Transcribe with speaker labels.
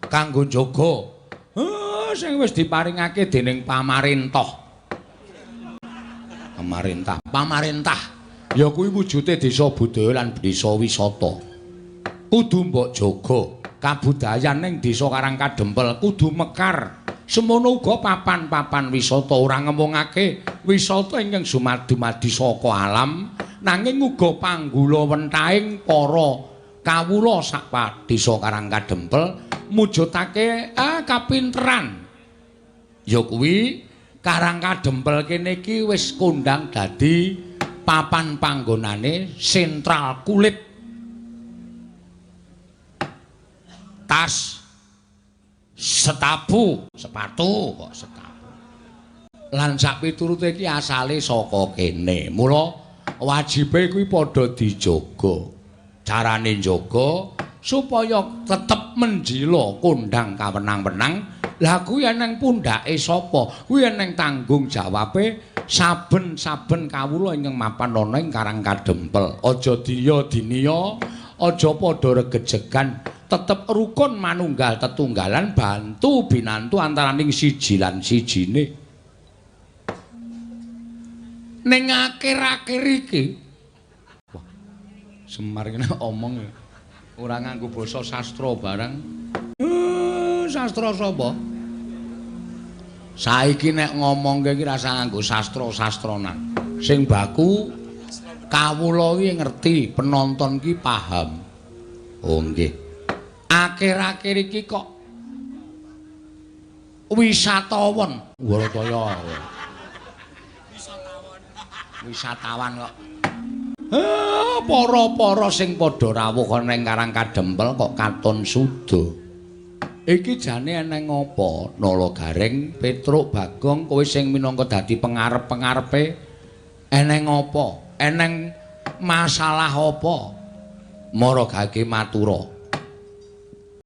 Speaker 1: kanggo njaga sing wis diparingake dening pamarentah. Pamarentah ya kuwi wujude desa budaya lan desa wisata. Kudu mbok jaga kabudayan ning desa Karangkadempel kudu mekar. Semono uga papan-papan wisata ora ngemungake wisata ingkang dumadi saka alam nanging uga panggula wentahing para kawula sak desa Karangkadempel mujudake kapinteran. Ya kuwi Karangkadempel kene iki wis kondang dadi papan panggonane sentral kulit. Tas sepatu kok setapu. Lan sak piturute iki asale saka kene. Mula wajibe kuwi padha dijaga. Carane njaga supaya tetep menjila kondang kawenang-wenang. Lah kuwi eneng pundhake sapa? Kuwi eneng tanggung jawabe saben-saben kawula ingkang mapan ana ing Karangkadempel. Aja diya-dinya, aja padha regejegan, tetep rukun manunggal tetunggalan bantu binantu antaraning siji lan sijine. Ning akhir-akhir iki wah, Semar kene omong ora nganggo basa sastra barang. Sastra sapa? Saiki nek ngomongke iki rasa nganggo sastra-sastronan. Sing baku kawula iki ngerti, penonton iki paham. Oh nggih. Akhir-akhir iki kok wisatawan, Warataya. Wisatawan kok. Para-para sing padha rawuh ana ing Karangkadempel kok katon suda. Iki jane eneng apa? Nala Gareng, Petruk, Bagong, kowe sing minangka dadi pengarep-pengarepe eneng apa? Eneng masalah apa? Mara gage matura.